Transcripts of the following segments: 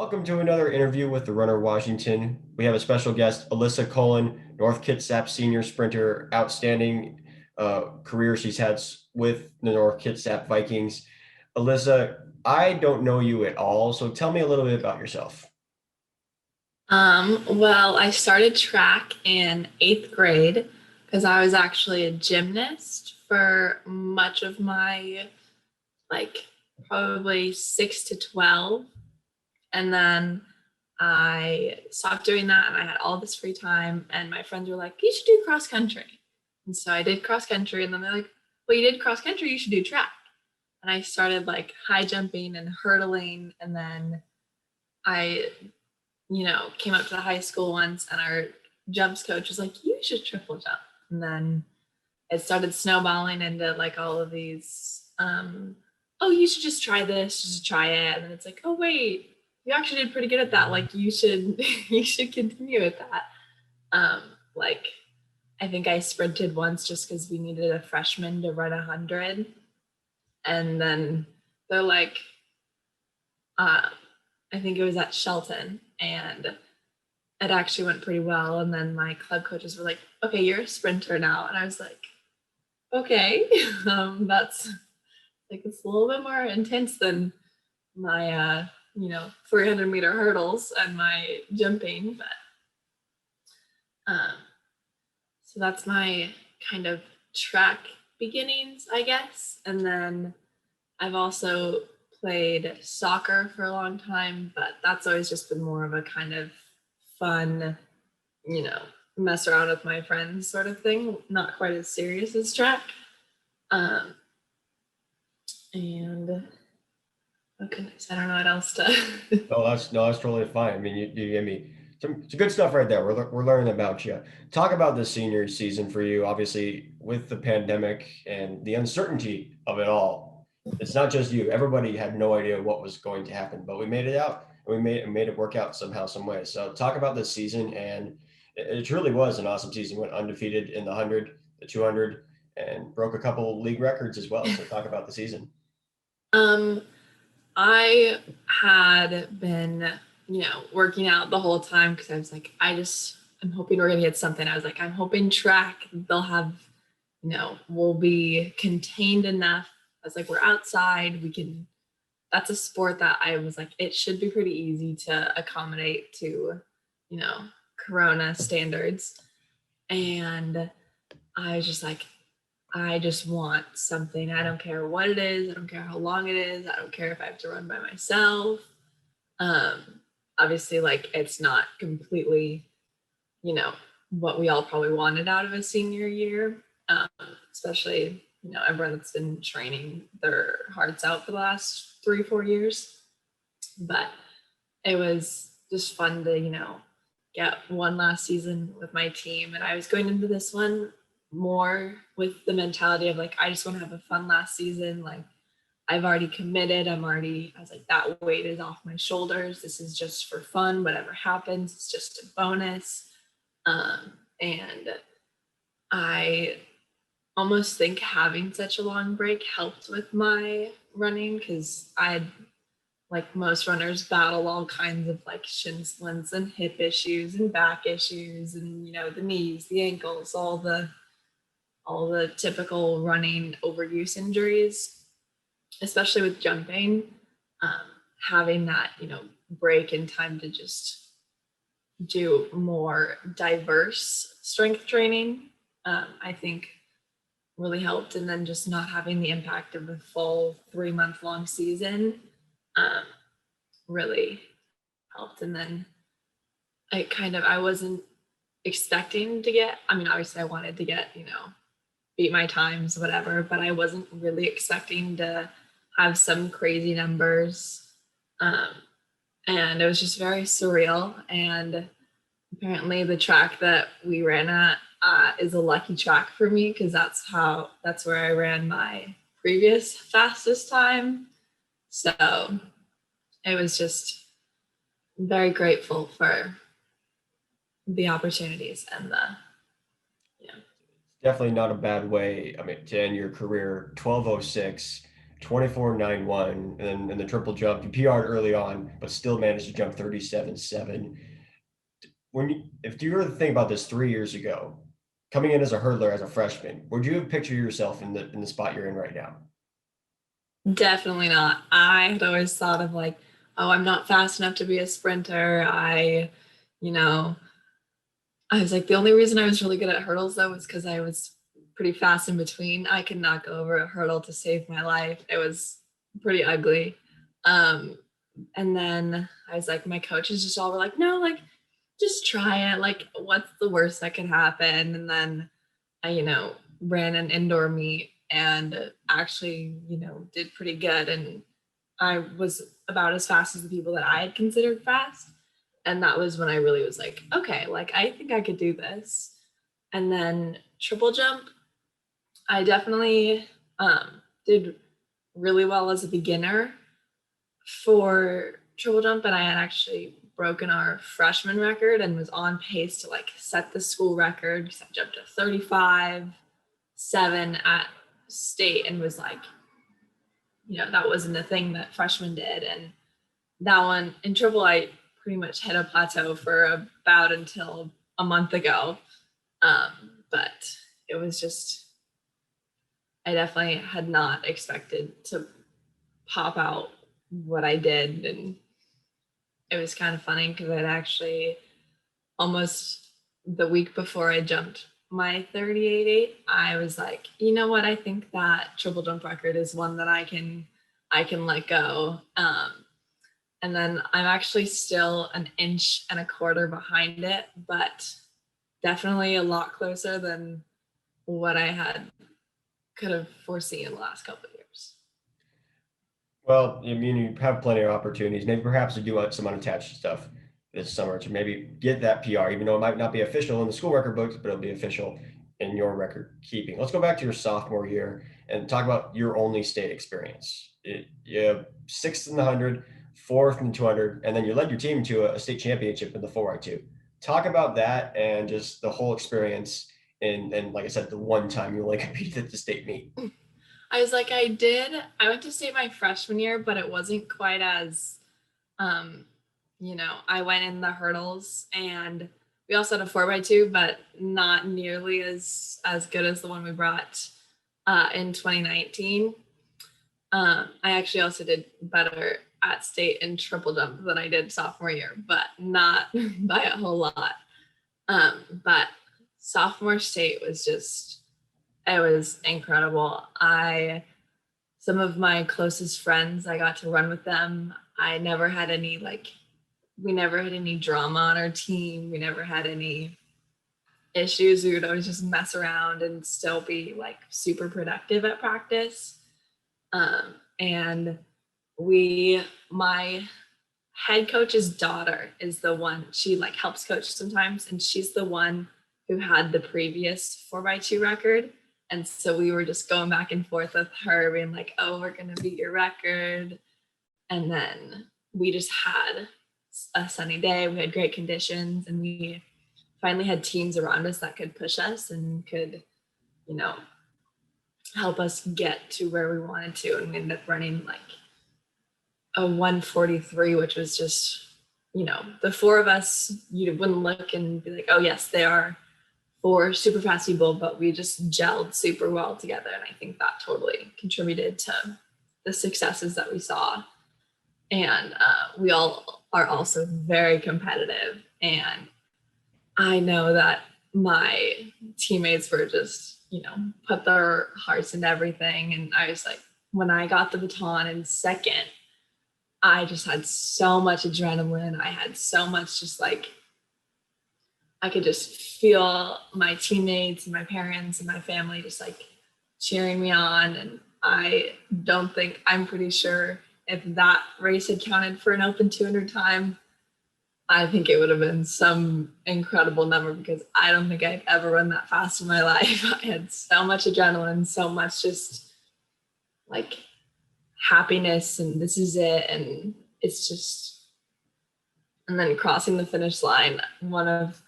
Welcome to another interview with the Runner Washington. We have a special guest, Alyssa Cullen, North Kitsap senior sprinter, outstanding career she's had with the North Kitsap Vikings. Alyssa, I don't know you at all, so tell me a little bit about yourself. Well, I started track in eighth grade because I was actually a gymnast for much of my like probably 6 to 12. And then I stopped doing that and I had all this free time. And my friends were like, you should do cross country. And so I did cross country. And then they're like, well, you did cross country, you should do track. And I started like high jumping and hurdling. And then I came up to the high school once and our jumps coach was like, you should triple jump. And then it started snowballing into like all of these, oh, you should just try this, just try it. And then it's like, oh, wait, you actually did pretty good at that. Like you should, you should continue with that. Like I think I sprinted once just because we needed a freshman to run 100. And then they're like, I think it was at Shelton and it actually went pretty well. And then my club coaches were like, okay, you're a sprinter now. And I was like, okay, that's like, it's a little bit more intense than my, 300-meter hurdles and my jumping. But so that's my kind of track beginnings, I guess. And then I've also played soccer for a long time, but that's always just been more of a kind of fun, mess around with my friends sort of thing, not quite as serious as track. And what can I say? I don't know what else to. No, that's totally fine. I mean, you gave me some good stuff right there. We're learning about you. Talk about the senior season for you. Obviously, with the pandemic and the uncertainty of it all, it's not just you. Everybody had no idea what was going to happen, but we made it out and we made it work out somehow, some way. So talk about this season, and it truly was an awesome season. Went undefeated in the 100, the 200, and broke a couple league records as well. So talk about the season. um, I had been, working out the whole time because I was like, I'm hoping we're gonna get something. I was like, I'm hoping track, they'll have, we'll be contained enough. I was like, we're outside, we can, that's a sport that I was like, it should be pretty easy to accommodate to, you know, Corona standards. And I was just like, I just want something. I don't care what it is. I don't care how long it is. I don't care if I have to run by myself. Um, Obviously, like it's not completely, what we all probably wanted out of a senior year, especially, everyone that's been training their hearts out for the last 3 or 4 years. But it was just fun to, get one last season with my team. And I was going into this one more with the mentality of like, I just want to have a fun last season. Like I've already committed. I was like, that weight is off my shoulders. This is just for fun. Whatever happens, it's just a bonus. And I almost think having such a long break helped with my running because like most runners, battle all kinds of like shin splints and hip issues and back issues and the knees, the ankles, all the typical running overuse injuries, especially with jumping. Um, Having that break in time to just do more diverse strength training, I think really helped. And then just not having the impact of a full 3-month long season um, really helped. And then I wasn't expecting to get, I mean, obviously I wanted to get, beat my times, whatever, but I wasn't really expecting to have some crazy numbers. And it was just very surreal. And apparently the track that we ran at is a lucky track for me because that's where I ran my previous fastest time. So it was just very grateful for the opportunities and Definitely not a bad way. I mean, to end your career, 12:06. 24.91, and then in the triple jump, you PR'd early on, but still managed to jump 37.7. If you were to think about this 3 years ago, coming in as a hurdler as a freshman, would you have pictured yourself in the spot you're in right now? Definitely not. I had always thought of like, oh, I'm not fast enough to be a sprinter. You know, I was like, the only reason I was really good at hurdles though was because I was pretty fast in between. I could knock over a hurdle to save my life. It was pretty ugly. Um, and then I was like, my coaches just all were like, no, like, just try it. Like, what's the worst that could happen? And then I, ran an indoor meet and actually, did pretty good. And I was about as fast as the people that I had considered fast. And that was when I really was like, okay, like I think I could do this. And then triple jump, I definitely did really well as a beginner for triple jump, and I had actually broken our freshman record and was on pace to like set the school record because I jumped to 35.7 at state and was like, that wasn't a thing that freshmen did. And that one in triple, I pretty much hit a plateau for about until a month ago. But it was just, I definitely had not expected to pop out what I did. And it was kind of funny because I'd actually almost the week before I jumped my 38.8, I was like, you know what? I think that triple jump record is one that I can let go. And then I'm actually still an inch and a quarter behind it, but definitely a lot closer than what I could have foreseen in the last couple of years. Well, I mean, you have plenty of opportunities. Maybe perhaps to do some unattached stuff this summer to maybe get that PR, even though it might not be official in the school record books, but it'll be official in your record keeping. Let's go back to your sophomore year and talk about your only state experience. You have sixth in the 100, fourth in the 200, and then you led your team to a state championship in the 4x2. Talk about that and just the whole experience. And like I said, the one time you only competed at the state meet. I was like, I went to state my freshman year, but it wasn't quite as, I went in the hurdles and we also had a 4x2, but not nearly as good as the one we brought in 2019. I actually also did better at state in triple jump than I did sophomore year, but not by a whole lot. But sophomore state was it was incredible. Some of my closest friends, I got to run with them. We never had any drama on our team. We never had any issues. We would always just mess around and still be like super productive at practice. And my head coach's daughter is the one, she like helps coach sometimes. And she's the one who had the previous 4x2 record. And so we were just going back and forth with her being like, oh, we're going to beat your record. And then we just had a sunny day. We had great conditions and we finally had teams around us that could push us and could, help us get to where we wanted to. And we ended up running like a 143, which was just, the four of us, you wouldn't look and be like, oh yes, they are four super fast people, but we just gelled super well together. And I think that totally contributed to the successes that we saw. And we all are also very competitive. And I know that my teammates were just, put their hearts into everything. And I was like, when I got the baton in second, I just had so much adrenaline. I had so much just like, I could just feel my teammates and my parents and my family just like cheering me on. And I'm pretty sure if that race had counted for an open 200 time, I think it would have been some incredible number because I don't think I've ever run that fast in my life. I had so much adrenaline, so much just like happiness and this is it. And it's just, and then crossing the finish line, one of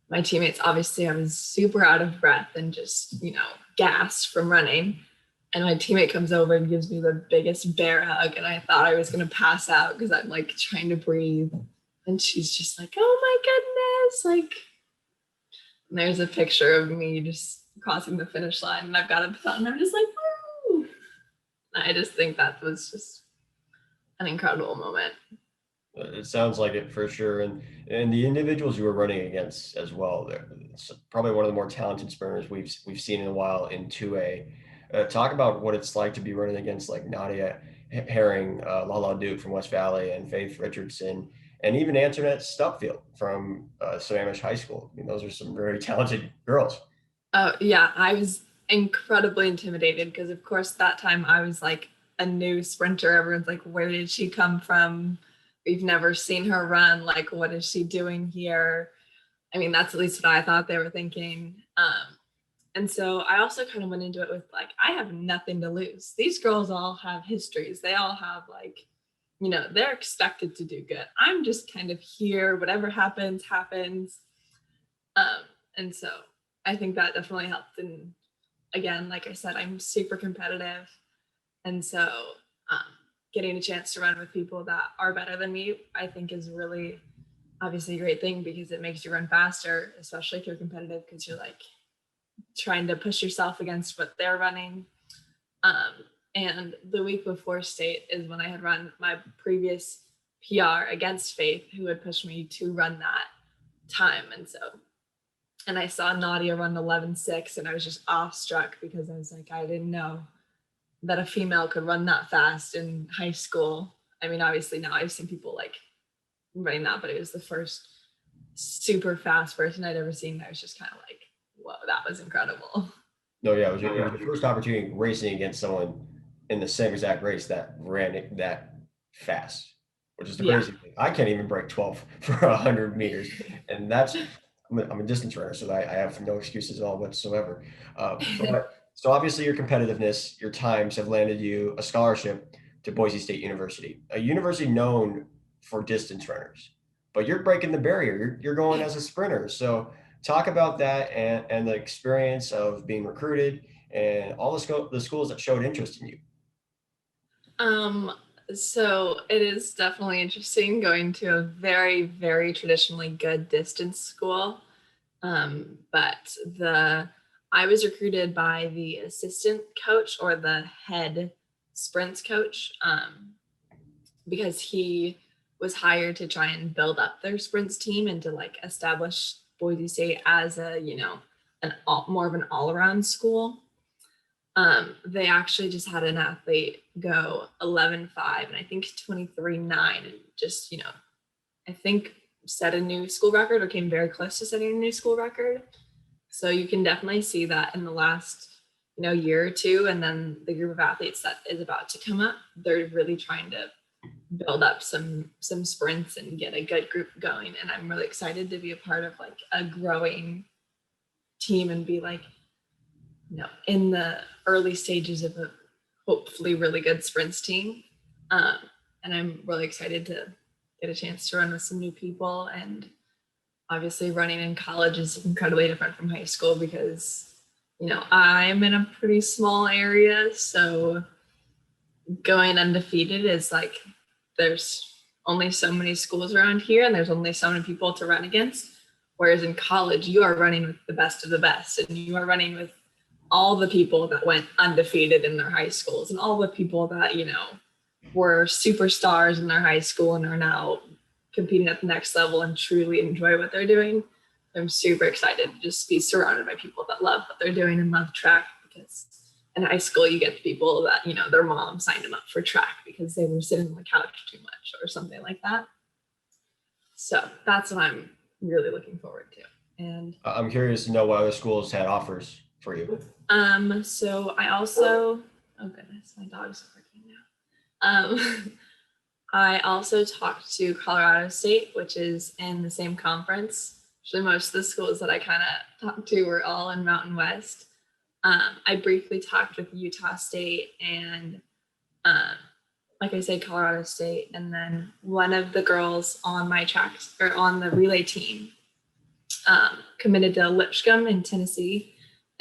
my teammates, obviously I was super out of breath and just, gassed from running. And my teammate comes over and gives me the biggest bear hug. And I thought I was going to pass out because I'm like trying to breathe. And she's just like, oh my goodness. Like, and there's a picture of me just crossing the finish line. And I've got a phone and I'm just like, woo. And I just think that was just an incredible moment. It sounds like it for sure. And the individuals you were running against as well, it's probably one of the more talented sprinters we've seen in a while in 2A. Talk about what it's like to be running against like Nadia Herring, Lala Duke from West Valley, and Faith Richardson, and even Antoinette Stupfield from Sammamish High School. I mean, those are some very talented girls. Oh, yeah. I was incredibly intimidated because, of course, that time I was like a new sprinter. Everyone's like, where did she come from? We've never seen her run. Like, what is she doing here? I mean, that's at least what I thought they were thinking. And so I also kind of went into it with like, I have nothing to lose. These girls all have histories. They all have like, you know, they're expected to do good. I'm just kind of here. Whatever happens, happens. And so I think that definitely helped. And again, like I said, I'm super competitive. And so getting a chance to run with people that are better than me, I think is really obviously a great thing because it makes you run faster, especially if you're competitive, because you're like trying to push yourself against what they're running. And the week before state is when I had run my previous PR against Faith, who had pushed me to run that time. And I saw Nadia run 11:6, and I was just awestruck because I was like, I didn't know that a female could run that fast in high school. I mean, obviously now I've seen people like running that, but it was the first super fast person I'd ever seen. I was just kind of like, whoa, that was incredible. No, yeah, it was your first opportunity racing against someone in the same exact race that ran it that fast, which is the Yeah. crazy thing. I can't even break 12 for 100 meters, and that's I'm a distance runner, so I have no excuses at all whatsoever. But so obviously your competitiveness, your times have landed you a scholarship to Boise State University, a university known for distance runners. But you're breaking the barrier. You're going as a sprinter. So talk about that and the experience of being recruited and all the schools that showed interest in you. So it is definitely interesting going to a very, very traditionally good distance school. But I was recruited by the assistant coach or the head sprints coach, because he was hired to try and build up their sprints team and to like establish Boise State as a, you know, more of an all-around school. They actually just had an athlete go 11:5 and I think 23:9 and just, you know, I think set a new school record or came very close to setting a new school record. So you can definitely see that in the last, you know, year or two. And then the group of athletes that is about to come up, they're really trying to build up some sprints and get a good group going. And I'm really excited to be a part of like a growing team and be like, you know, in the early stages of a hopefully really good sprints team. And I'm really excited to get a chance to run with some new people. And obviously running in college is incredibly different from high school because, you know, I'm in a pretty small area. So going undefeated is like, there's only so many schools around here and there's only so many people to run against. Whereas in college, you are running with the best of the best and you are running with all the people that went undefeated in their high schools and all the people that, you know, were superstars in their high school and are now competing at the next level and truly enjoy what they're doing. I'm super excited to just be surrounded by people that love what they're doing and love track, because in high school you get the people that, you know, their mom signed them up for track because they were sitting on the couch too much or something like that. So that's what I'm really looking forward to. And I'm curious to know what other schools had offers for you. So I also, oh goodness, my dog's barking now. I also talked to Colorado State, which is in the same conference. Actually, most of the schools that I kind of talked to were all in Mountain West. I briefly talked with Utah State and, like I said, Colorado State. And then one of the girls on my track or on the relay team committed to Lipscomb in Tennessee.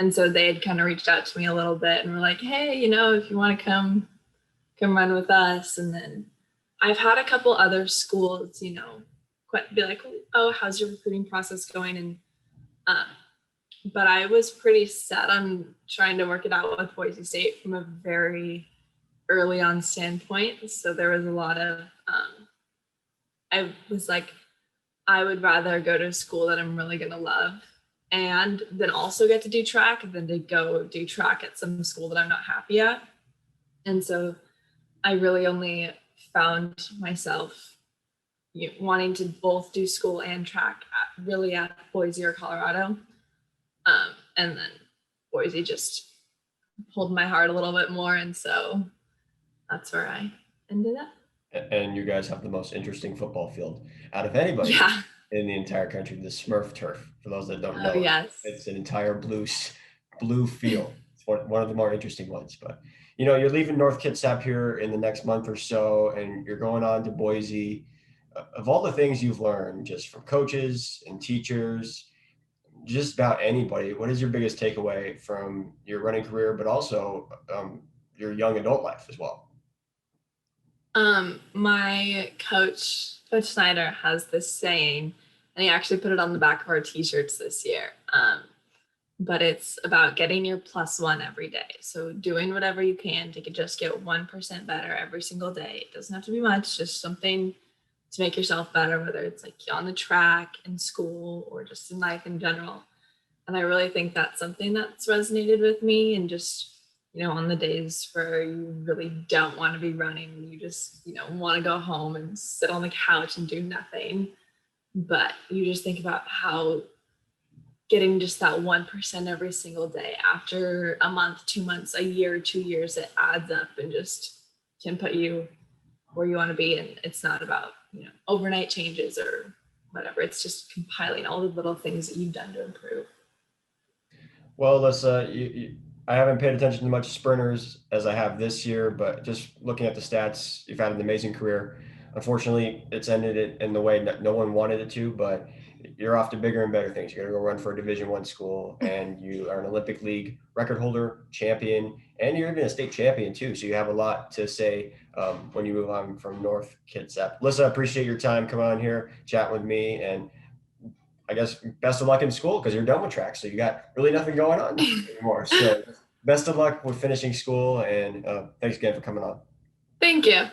And so they had kind of reached out to me a little bit and were like, hey, if you want to come run with us. And then I've had a couple other schools, quite be like, oh, how's your recruiting process going? And um, but I was pretty set on trying to work it out with Boise State from a very early on standpoint. So there was a lot of I was like, I would rather go to a school that I'm really gonna love and then also get to do track than to go do track at some school that I'm not happy at. And so I really only found myself wanting to both do school and track really at Boise or Colorado. And then Boise just pulled my heart a little bit more. And so that's where I ended up. And you guys have the most interesting football field out of anybody Yeah. in the entire country, the Smurf turf. For those that don't know, Yes. it's an entire blue field. It's one of the more interesting ones. But you're leaving North Kitsap here in the next month or so, and you're going on to Boise. Of all the things you've learned, just from coaches and teachers, just about anybody, what is your biggest takeaway from your running career, but also your young adult life as well? My coach Snyder has this saying, and he actually put it on the back of our t-shirts this year. But it's about getting your +1 every day. So doing whatever you can to just get 1% better every single day. It doesn't have to be much, just something to make yourself better, whether it's like on the track, in school, or just in life in general. And I really think that's something that's resonated with me. And just, on the days where you really don't want to be running, you just, want to go home and sit on the couch and do nothing. But you just think about how getting just that 1% every single day after a month, 2 months, a year, 2 years, it adds up and just can put you where you want to be. And it's not about, overnight changes or whatever. It's just compiling all the little things that you've done to improve. Well, Alyssa, I haven't paid attention to much sprinters as I have this year, but just looking at the stats, you've had an amazing career. Unfortunately, it's ended it in the way no one wanted it to, but you're off to bigger and better things. You're going to go run for a Division I school, and you are an Olympic League record holder, champion, and you're even a state champion too. So you have a lot to say when you move on from North Kitsap. Alyssa, I appreciate your time coming on here, chatting with me, and I guess best of luck in school because you're done with track. So you got really nothing going on anymore. So best of luck with finishing school, and thanks again for coming on. Thank you.